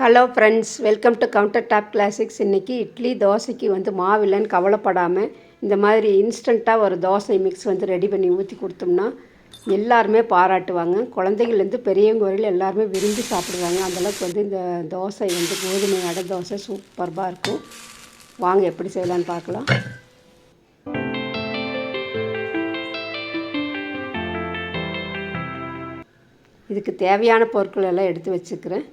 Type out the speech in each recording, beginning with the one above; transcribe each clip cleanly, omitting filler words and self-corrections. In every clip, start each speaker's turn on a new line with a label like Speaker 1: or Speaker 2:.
Speaker 1: Hello friends, welcome to counter top classics. இன்றைக்கி இட்லி தோசைக்கு மாவு இல்லைன்னு கவலைப்படாமல் இந்த மாதிரி இன்ஸ்டண்ட்டாக ஒரு தோசை மிக்ஸ் ரெடி பண்ணி ஊற்றி கொடுத்தோம்னா எல்லாருமே பாராட்டுவாங்க. குழந்தைகள்லேருந்து பெரியவங்க வரையில் எல்லாருமே விரும்பி சாப்பிடுவாங்க. அந்தளவுக்கு இந்த தோசை கோதுமை அடை தோசை சூப்பராக இருக்கும். வாங்க எப்படி செய்யலான்னு பார்க்கலாம். இதுக்கு தேவையான பொருட்கள் எல்லாம் எடுத்து வச்சுக்கிறேன்.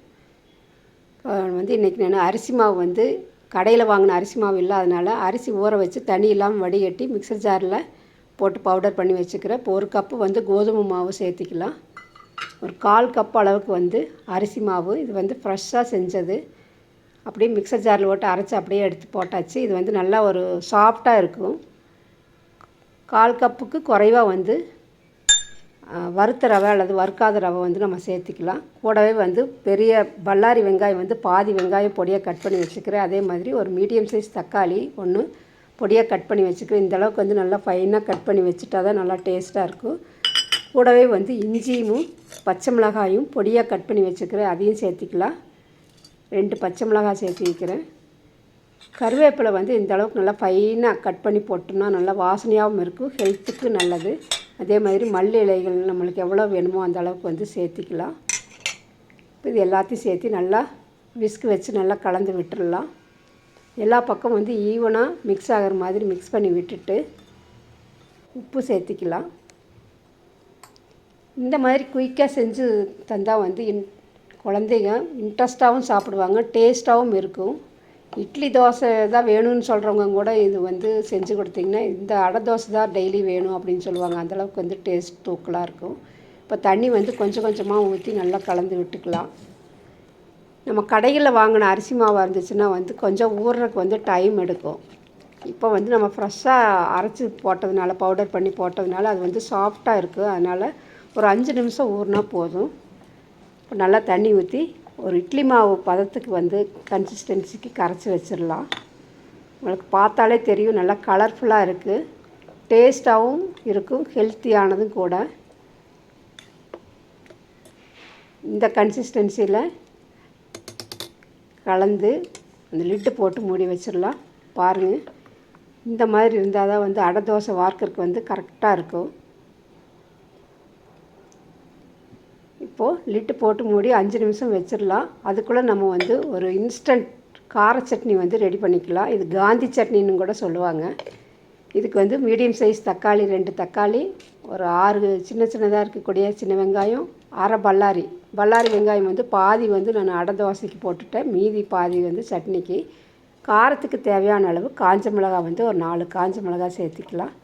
Speaker 1: இன்றைக்கி நான் அரிசி மாவு கடையில் வாங்கின அரிசி மாவு இல்லை, அதனால் அரிசி ஊற வச்சு தண்ணி இல்லாமல் வடிகட்டி மிக்சர் ஜாரில் போட்டு பவுடர் பண்ணி வச்சுக்கிறேன். இப்போ ஒரு கப்பு கோதுமை மாவு சேர்த்திக்கலாம். ஒரு 1/4 கப் அளவுக்கு அரிசி மாவு. இது ஃப்ரெஷ்ஷாக செஞ்சது. அப்படியே மிக்சர் ஜாரில் போட்டு அரைச்சி அப்படியே எடுத்து போட்டாச்சு. இது நல்லா ஒரு சாஃப்டாக இருக்கும். 1/4 கப்புக்கு குறைவாக வறுத்த ரவை அல்லது வறுக்காத ரவை நம்ம சேர்த்திக்கலாம். கூடவே பெரிய பல்லாரி வெங்காயம் பாதி வெங்காயம் பொடியாக கட் பண்ணி வச்சுக்கிறேன். அதே மாதிரி ஒரு மீடியம் சைஸ் தக்காளி ஒன்று பொடியாக கட் பண்ணி வச்சுக்கிறேன். இந்தளவுக்கு நல்லா ஃபைனாக கட் பண்ணி வச்சுட்டா தான் நல்லா டேஸ்ட்டாக இருக்கும். கூடவே இஞ்சியும் பச்சை மிளகாயும் பொடியாக கட் பண்ணி வச்சுக்கிறேன், அதையும் சேர்த்திக்கலாம். 2 பச்சை மிளகாய் சேர்த்து வைக்கிறேன். கருவேப்பிலை இந்தளவுக்கு நல்லா ஃபைனாக கட் பண்ணி போட்டோம்னா நல்லா வாசனையாகவும் இருக்கும், ஹெல்த்துக்கு நல்லது. அதே மாதிரி மல்லி இலைகள் நம்மளுக்கு எவ்வளோ வேணுமோ அந்த அளவுக்கு சேர்த்திக்கலாம். இப்போ இது எல்லாத்தையும் சேர்த்து நல்லா விஸ்க் வச்சு நல்லா கலந்து விட்டுடலாம். எல்லா பக்கம் ஈவனாக மிக்ஸ் ஆகிற மாதிரி மிக்ஸ் பண்ணி விட்டுட்டு உப்பு சேர்த்திக்கலாம். இந்த மாதிரி குயிக்காக செஞ்சு தந்தால் குழந்தைங்க இன்ட்ரெஸ்ட்டாகவும் சாப்பிடுவாங்க, டேஸ்ட்டாகவும் இருக்கும். இட்லி தோசை தான் வேணும்னு சொல்கிறவங்க கூட இது செஞ்சு கொடுத்திங்கன்னா இந்த அடை தோசை தான் டெய்லி வேணும் அப்படின்னு சொல்லுவாங்க. அந்தளவுக்கு டேஸ்ட் தூக்கலாக இருக்கும். இப்போ தண்ணி கொஞ்சம் கொஞ்சமாக ஊற்றி நல்லா கலந்து விட்டுக்கலாம். நம்ம கடைகளில் வாங்கின அரிசி மாவாக இருந்துச்சுன்னா கொஞ்சம் ஊறுறதுக்கு டைம் எடுக்கும். இப்போ நம்ம ஃப்ரெஷ்ஷாக அரைச்சி போட்டதுனால, பவுடர் பண்ணி போட்டதுனால அது சாஃப்டாக இருக்குது. அதனால் ஒரு 5 நிமிஷம் ஊறினா போதும். இப்போ நல்லா தண்ணி ஊற்றி ஒரு இட்லி மாவு பதத்துக்கு கன்சிஸ்டன்சிக்கு கரைச்சி வச்சிடலாம். உங்களுக்கு பார்த்தாலே தெரியும், நல்லா கலர்ஃபுல்லாக இருக்குது, டேஸ்ட்டாகவும் இருக்கும், ஹெல்த்தியானதும் கூட. இந்த கன்சிஸ்டன்சியில் கலந்து அந்த லிட்டு போட்டு மூடி வச்சிடலாம். பாருங்கள், இந்த மாதிரி இருந்தால் தான் அடை தோசை வார்க்கறதுக்கு கரெக்டாக இருக்கும். இப்போது லிட்டு போட்டு மூடி 5 நிமிஷம் வச்சிடலாம். அதுக்குள்ளே நம்ம ஒரு இன்ஸ்டன்ட் கார சட்னி ரெடி பண்ணிக்கலாம். இது காந்தி சட்னின்னு கூட சொல்லுவாங்க. இதுக்கு மீடியம் சைஸ் தக்காளி 2 தக்காளி, ஒரு 6 சின்ன சின்னதாக இருக்கக்கூடிய சின்ன வெங்காயம், அரை பல்லாரி வெங்காயம் பாதி நான் அடை தோசைக்கு போட்டுட்டேன், மீதி பாதி சட்னிக்கு. காரத்துக்கு தேவையான அளவு காஞ்ச மிளகாய் ஒரு 4 காஞ்ச மிளகாய் சேர்த்திக்கலாம்.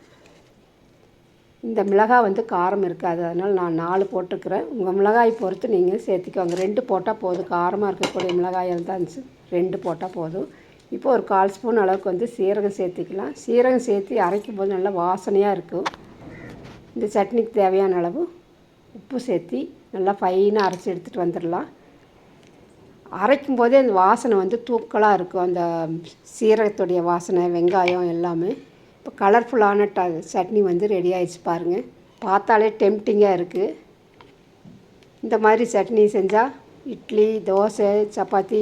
Speaker 1: இந்த மிளகாய் காரம் இருக்காது, அதனால் நான் 4 போட்டுக்கிறேன். உங்கள் மிளகாய் பொறுத்து நீங்கள் சேர்த்திக்கோங்க. 2 போட்டால் போதும். காரமாக இருக்கக்கூடிய மிளகாய் இருந்தால் 2 போட்டால் போதும். இப்போ ஒரு 1/4 ஸ்பூன் அளவுக்கு சீரகம் சேர்த்திக்கலாம். சீரகம் சேர்த்து அரைக்கும் போது நல்லா வாசனையாக இருக்கும். இந்த சட்னிக்கு தேவையான அளவு உப்பு சேர்த்தி நல்லா ஃபைனாக அரைச்சி எடுத்துகிட்டு வந்துடலாம். அரைக்கும் போதே அந்த வாசனை தூக்கலாக இருக்கும், அந்த சீரகத்துடைய வாசனை, வெங்காயம் எல்லாமே. இப்போ கலர்ஃபுல்லான சட்னி ரெடி ஆகிடுச்சு பாருங்கள். பார்த்தாலே டெம்ப்டிங்காக இருக்குது. இந்த மாதிரி சட்னி செஞ்சால் இட்லி, தோசை, சப்பாத்தி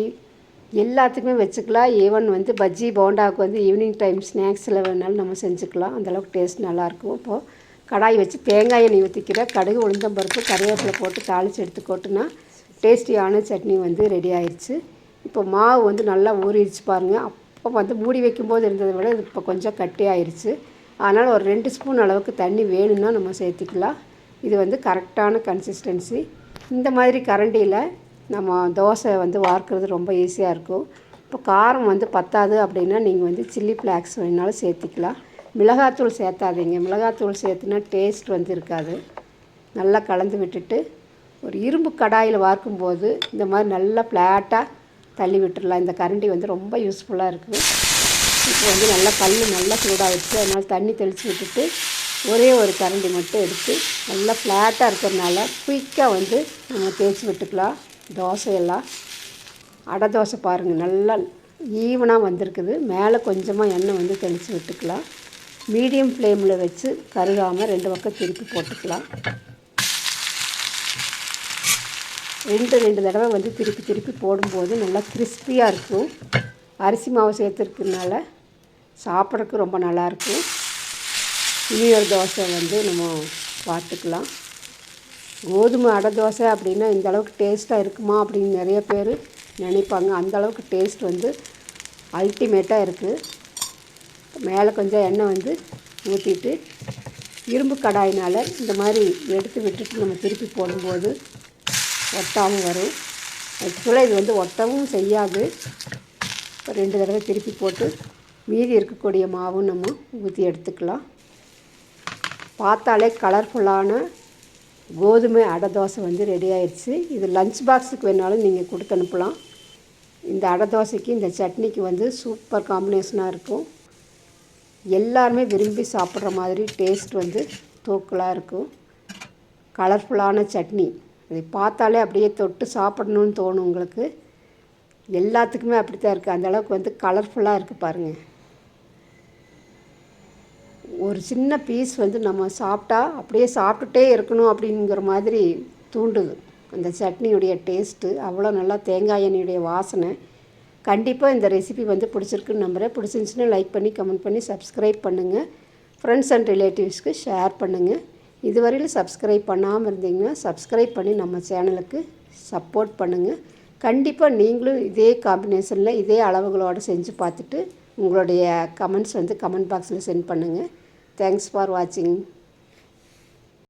Speaker 1: எல்லாத்துக்குமே வச்சுக்கலாம். ஈவன் பஜ்ஜி, போண்டாவுக்கு ஈவினிங் டைம் ஸ்நாக்ஸில் வேணாலும் நம்ம செஞ்சுக்கலாம். அந்தளவுக்கு டேஸ்ட் நல்லாயிருக்கும். இப்போது கடாய் வச்சு தேங்காய் எண்ணெய் ஊற்றிக்கிறேன். கடுகு, உளுந்தம்பருப்பு, கருவேப்பிலை போட்டு தாளித்து எடுத்துக்கோட்டுனா டேஸ்டியான சட்னி ரெடி ஆயிடுச்சு. இப்போ மாவு நல்லா ஊறிடுச்சு பாருங்கள். அப்போ மூடி வைக்கும்போது இருந்ததை விட இப்போ கொஞ்சம் கட்டி ஆயிடுச்சு. அதனால் ஒரு 2 ஸ்பூன் அளவுக்கு தண்ணி வேணும்னா நம்ம சேர்த்திக்கலாம். இது கரெக்டான கன்சிஸ்டன்சி. இந்த மாதிரி கரண்டியில் நம்ம தோசை வார்க்கிறது ரொம்ப ஈஸியாக இருக்கும். இப்போ காரம் பத்தாது அப்படின்னா நீங்கள் சில்லி ஃப்ளாக்ஸ் வேணாலும் சேர்த்திக்கலாம். மிளகாத்தூள் சேர்த்தாதீங்க. மிளகாத்தூள் சேர்த்துனா டேஸ்ட் இருக்காது. நல்லா கலந்து விட்டுட்டு ஒரு இரும்பு கடாயில் வார்க்கும்போது இந்த மாதிரி நல்லா ஃப்ளாட்டாக தள்ளி விட்டுடலாம். இந்த கரண்டி ரொம்ப யூஸ்ஃபுல்லாக இருக்குது. இப்போ நல்லா நல்லா சூடாகிடுச்சு, அதனால் தண்ணி தெளித்து விட்டுட்டு ஒரே ஒரு கரண்டி மட்டும் எடுத்து நல்லா ஃப்ளாட்டாக இருக்கிறதுனால குயிக்காக நம்ம தேய்ச்சி விட்டுக்கலாம். தோசையெல்லாம் அடை தோசை பாருங்கள், நல்லா ஈவனாக வந்திருக்குது. மேலே கொஞ்சமாக எண்ணெய் தெளித்து விட்டுக்கலாம். மீடியம் ஃப்ளேமில் வச்சு கருகாமல் 2 பக்கம் திருப்பி போட்டுக்கலாம். ரெண்டு தடவை வந்து திருப்பி திருப்பி போடும்போது நல்லா கிறிஸ்பியாக இருக்கும். அரிசி மாவு சேர்த்துருக்கனால சாப்பிட்றதுக்கு ரொம்ப நல்லாயிருக்கும். இனி ஒரு தோசை வந்து நம்ம பார்த்துக்கலாம். கோதுமை அடை தோசை அப்படின்னா இந்த அளவுக்கு டேஸ்ட்டாக இருக்குமா அப்படின்னு நிறைய பேர் நினைப்பாங்க. அந்தளவுக்கு டேஸ்ட் வந்து அல்டிமேட்டாக இருக்குது. மேலே கொஞ்சம் எண்ணெய் வந்து ஊற்றிட்டு இரும்பு கடாயினால் இந்த மாதிரி எடுத்து விட்டுட்டு நம்ம திருப்பி போடும்போது ஒட்டாமல் வரும். ஆக்சுவலாக இது வந்து ஒட்டவும் செய்யாது. இப்போ 2 தடவை திருப்பி போட்டு மீதி இருக்கக்கூடிய மாவும் நம்ம ஊற்றி எடுத்துக்கலாம். பார்த்தாலே கலர்ஃபுல்லான கோதுமை அடை தோசை வந்து ரெடி ஆயிடுச்சு. இது லஞ்ச் பாக்ஸுக்கு வேணாலும் நீங்கள் கொடுத்து அனுப்பலாம். இந்த அடை தோசைக்கு இந்த சட்னிக்கு வந்து சூப்பர் காம்பினேஷனாக இருக்கும். எல்லாருமே விரும்பி சாப்பிட்ற மாதிரி டேஸ்ட் வந்து தூக்கலாக இருக்கும். கலர்ஃபுல்லான சட்னி, அதை பார்த்தாலே அப்படியே தொட்டு சாப்பிடணுன்னு தோணும் உங்களுக்கு. எல்லாத்துக்குமே அப்படி தான் இருக்குது. அந்தளவுக்கு வந்து கலர்ஃபுல்லாக இருக்குது பாருங்கள். ஒரு சின்ன பீஸ் வந்து நம்ம சாப்பிட்டா அப்படியே சாப்பிட்டுட்டே இருக்கணும் அப்படிங்கிற மாதிரி தூண்டுது. அந்த சட்னியுடைய டேஸ்ட்டு அவ்வளோ நல்லா, தேங்காய் எண்ணெயுடைய வாசனை. கண்டிப்பாக இந்த ரெசிபி வந்து பிடிச்சிருக்குன்னு நம்புகிறேன். பிடிச்சிருந்துச்சுன்னா லைக் பண்ணி, கமெண்ட் பண்ணி, சப்ஸ்கிரைப் பண்ணுங்கள். ஃப்ரெண்ட்ஸ் அண்ட் ரிலேட்டிவ்ஸ்க்கு ஷேர் பண்ணுங்கள். இதுவரையிலும் சப்ஸ்கிரைப் பண்ணாமல் இருந்தீங்கன்னா சப்ஸ்கிரைப் பண்ணி நம்ம சேனலுக்கு சப்போர்ட் பண்ணுங்கள். கண்டிப்பாக நீங்களும் இதே காம்பினேஷனில் இதே அளவுகளோடு செஞ்சு பார்த்துட்டு உங்களுடைய கமெண்ட்ஸ் வந்து கமெண்ட் பாக்ஸில் சென்ட் பண்ணுங்கள். தேங்க்ஸ் ஃபார் வாட்சிங்.